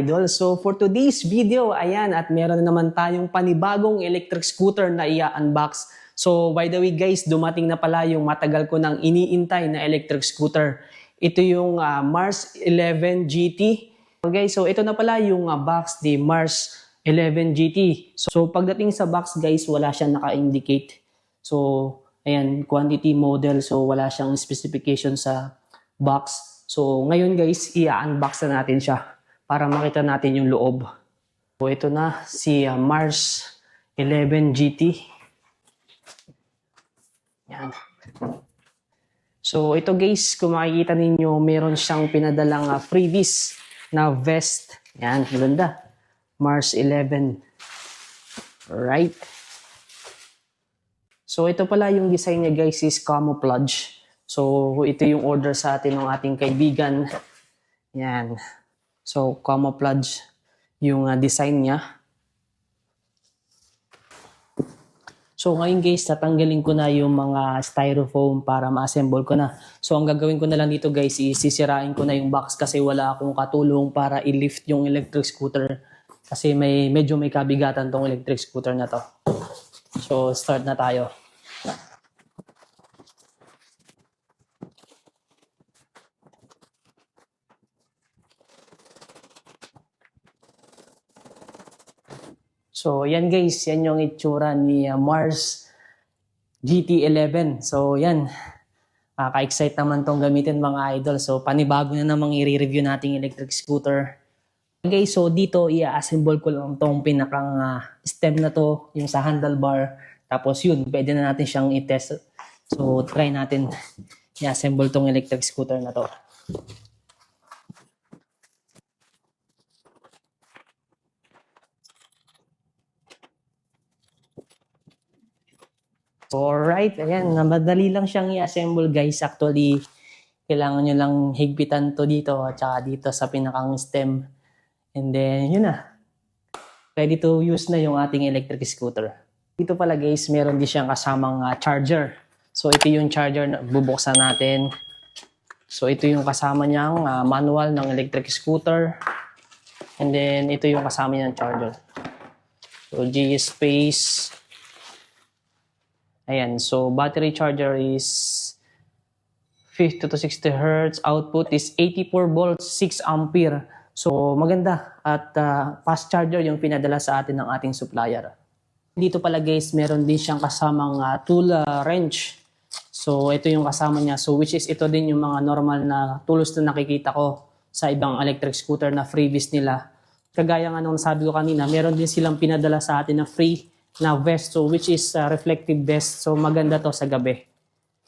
idol. So for today's video, ayan, at meron na naman tayong panibagong electric scooter na i-unbox. So by the way guys, dumating na pala yung matagal ko nang iniintay na electric scooter. Ito yung Mars 11 GT. Okay, so ito na pala yung box ni Mars 11 GT. So pagdating sa box guys, wala siyang naka-indicate. So ayan, quantity, model, so wala siyang specification sa box. So ngayon guys, i-unbox na natin siya para makita natin yung loob. So ito na si Mars 11 GT. Yan. So ito guys, kung makikita ninyo, meron siyang pinadalang freebies na vest. Yan, ganda. Mars 11. Alright. So ito pala yung design niya guys is camouflage. So ito yung order sa atin ng ating kaibigan. Yan. So camouflage yung design niya. So ngayon guys, tatanggalin ko na yung mga styrofoam para ma-assemble ko na. So ang gagawin ko na lang dito guys is sisirain ko na yung box kasi wala akong katulong para i-lift yung electric scooter. Kasi medyo may kabigatan tong electric scooter na to. So start na tayo. So, yan guys, yan yung itsura ni Mars GT11. So, yan. Ka-excite naman tong gamitin mga idol. So, panibago na namang i-review nating electric scooter. Guys, so dito i-assemble ko lang tong pinakang stem na to, yung sa handlebar. Tapos yun, pwede na natin siyang i-test. So, try natin i-assemble tong electric scooter na to. Alright, ayan, madali lang siyang i-assemble guys. Actually, kailangan nyo lang higpitan to dito at saka dito sa pinakang stem. And then, yun na. Ready to use na yung ating electric scooter. Dito pala guys, meron din siyang kasamang charger. So, ito yung charger na bubuksan natin. So, ito yung kasama niyang manual ng electric scooter. And then, ito yung kasama niyang charger. So, G-Space. Ayan, so battery charger is 50 to 60 Hz. Output is 84 volts, 6 ampere. So maganda at fast charger yung pinadala sa atin ng ating supplier. Dito pala guys, meron din siyang kasamang tool wrench. So ito yung kasama niya. So which is ito din yung mga normal na tools na nakikita ko sa ibang electric scooter na freebies nila. Kagaya nga nung sabi ko kanina, meron din silang pinadala sa atin na free na vest, so which is reflective vest. So maganda to sa gabi.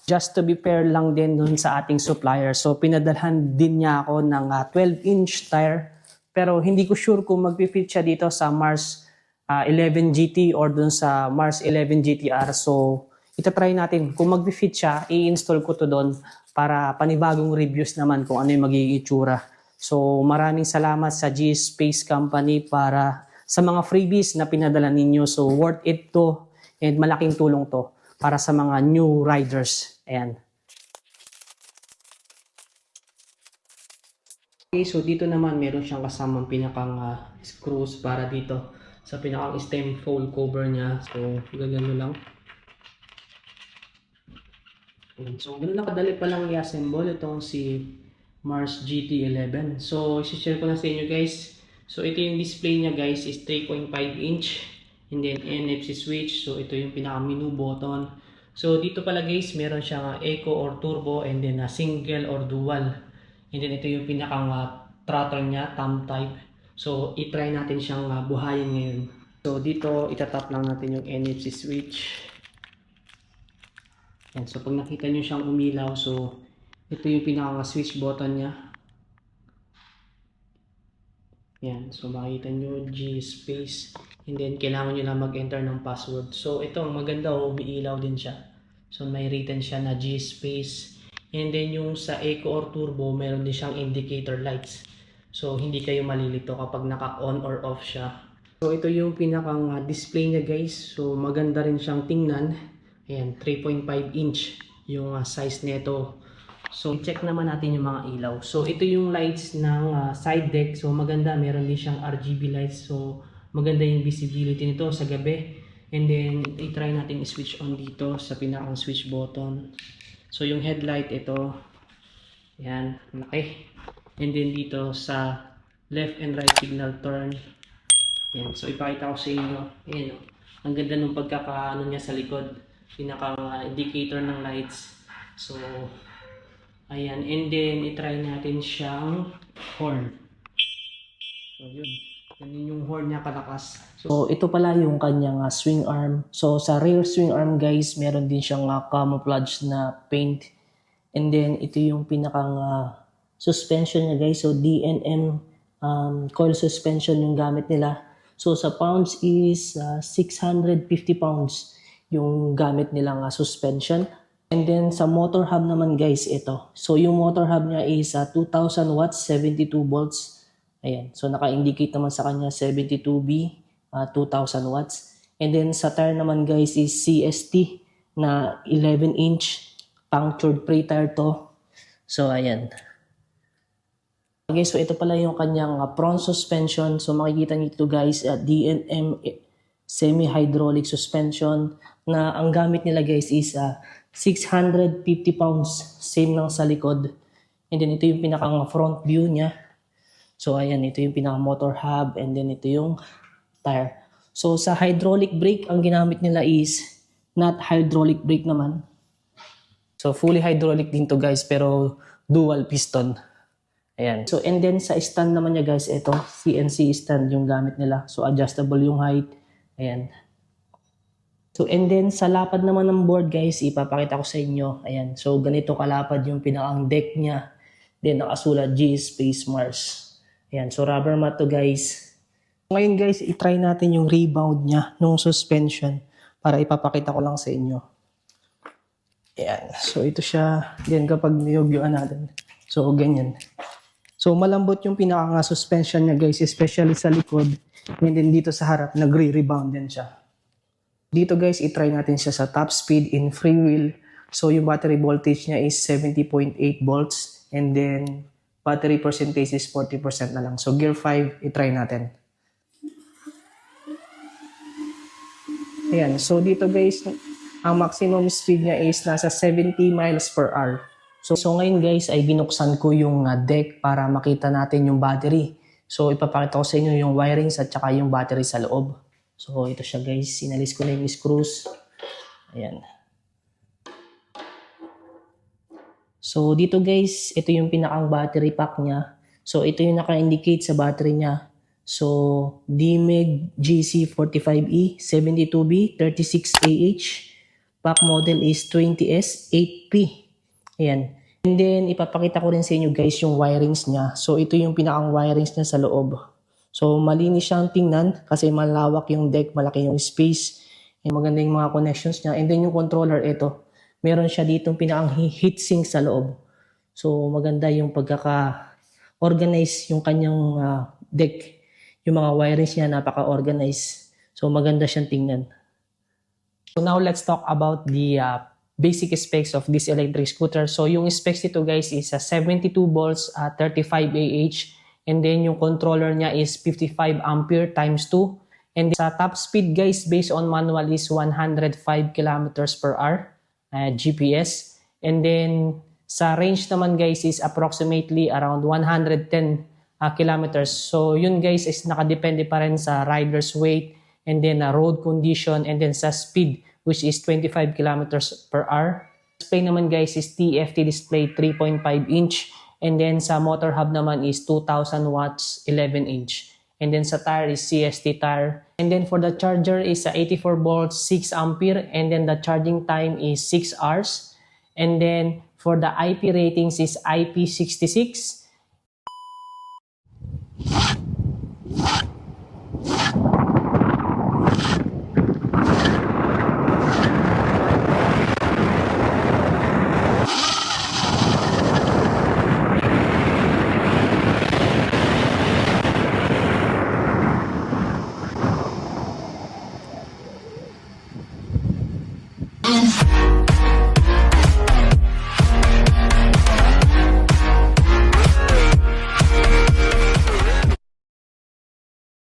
Just to be fair lang din dun sa ating supplier. So pinadalhan din niya ako ng 12-inch tire. Pero hindi ko sure kung mag-fit siya dito sa Mars 11 GT or dun sa Mars 11 GTR. So itatry natin. Kung mag-fit siya, i-install ko to doon para panibagong reviews naman kung ano yung magiging itsura. So maraming salamat sa G-Space Company para sa mga freebies na pinadala ninyo. So worth it to and malaking tulong to para sa mga new riders. Ayan. Okay, so dito naman meron siyang kasamang pinakang screws para dito sa pinakang stem fold cover niya. So gagano lang. So ganun lang kadali pa lang i-assemble itong si Mars GT11. So i-share ko na sa inyo guys. So ito yung display niya guys is 3.5 inch and then NFC switch. So ito yung pinaka menu button. So dito pala guys, meron siyang eco or turbo and then single or dual. And then ito yung pinakang throttle niya, thumb type. So i-try natin siyang buhayin ngayon. So dito itatap lang natin yung NFC switch. And so pag nakita nyo siyang umilaw, so ito yung pinaka switch button niya. Yan, so makikita nyo G-Space and then kailangan nyo lang mag-enter ng password. So ito maganda, umiilaw din siya. So may written siya na G-Space and then yung sa Eco or Turbo meron din siyang indicator lights. So hindi kayo malilito kapag naka-on or off siya. So ito yung pinakang display niya guys. So maganda rin siyang tingnan. Ayan, 3.5 inch yung size nito. So, check naman natin yung mga ilaw. So, ito yung lights ng side deck. So, maganda. Meron din siyang RGB lights. So, maganda yung visibility nito sa gabi. And then, i-try natin i-switch on dito sa pinakang switch button. So, yung headlight ito. Yan, laki. And then, dito sa left and right signal turn. Yan. So, ipakita ko sa inyo. Ayan, ang ganda ng pagkakaano niya sa likod. Pinaka-indicator ng lights. So, ayan, and then i-try natin siyang horn. So yun, ganun yung horn niya kalakas. So ito pala yung kanyang swing arm. So sa rear swing arm guys, meron din siyang camouflage na paint. And then ito yung pinakang suspension niya guys. So DNM coil suspension yung gamit nila. So sa pounds is 650 pounds yung gamit nilang suspension. And then sa motor hub naman guys, ito. So yung motor hub niya is 2000 watts, 72 volts. Ayan. So naka-indicate naman sa kanya 72B, 2000 watts. And then sa tire naman guys is CST na 11 inch punctured pre tire to. So ayan. Okay, so ito pala yung kanyang front suspension. So makikita niyo ito guys, DNM semi-hydraulic suspension na ang gamit nila guys is 650 pounds, same lang sa likod. And then ito yung pinakang front view niya. So ayan, ito yung pinaka motor hub and then ito yung tire. So sa hydraulic brake, ang ginamit nila is not hydraulic brake naman. So fully hydraulic din to guys, pero dual piston. Ayan. So and then sa stand naman niya guys, ito CNC stand yung gamit nila. So adjustable yung height. Ayan. So and then sa lapad naman ng board guys, ipapakita ko sa inyo. Ayan. So ganito kalapad yung pinakang deck niya. Then nakasulat G Space Mars. Ayan. So rubber mat to guys. Ngayon guys, i-try natin yung rebound niya nung suspension para ipapakita ko lang sa inyo. Ayan. So ito siya. Then kapag niyugyuan natin. So ganyan. So malambot yung pinakang suspension niya guys, especially sa likod. And then dito sa harap, nagre-rebound din siya. Dito guys, i-try natin siya sa top speed in freewheel. So yung battery voltage niya is 70.8 volts. And then battery percentage is 40% na lang. So gear 5, i-try natin. Ayan, so dito guys, ang maximum speed niya is nasa 70 miles per hour. So ngayon guys, ay binuksan ko yung deck para makita natin yung battery. So ipapakita ko sa inyo yung wirings at saka yung battery sa loob. So ito siya guys, sinalis ko na yung screws. Ayan. So dito guys, ito yung pinakang battery pack niya. So ito yung naka-indicate sa battery niya. So DMEG GC45E 72B 36AH. Pack model is 20S 8P. Ayan. And then ipapakita ko rin sa inyo guys yung wirings niya. So ito yung pinakang wirings niya sa loob. So malinis siyang tingnan kasi malawak yung deck, malaki yung space. And maganda yung mga connections niya. And then yung controller, ito. Meron siya ditong pinakang heatsink sa loob. So maganda yung pagkaka-organize yung kanyang deck. Yung mga wirings niya napaka-organize. So maganda siyang tingnan. So now let's talk about the basic specs of this electric scooter. So yung specs nito guys is 72 volts, 35 AH. And then yung controller niya is 55 ampere times 2. And sa top speed guys, based on manual is 105 kilometers per hour GPS. And then sa range naman guys is approximately around 110 kilometers. So yun guys is nakadepende pa rin sa rider's weight and then road condition and then sa speed which is 25 kilometers per hour. Display naman guys is TFT display 3.5 inch. And then sa motor hub naman is 2000 watts 11 inch. And then sa tire is CST tire. And then for the charger is 84 volts 6 ampere. And then the charging time is 6 hours. And then for the IP ratings is IP66.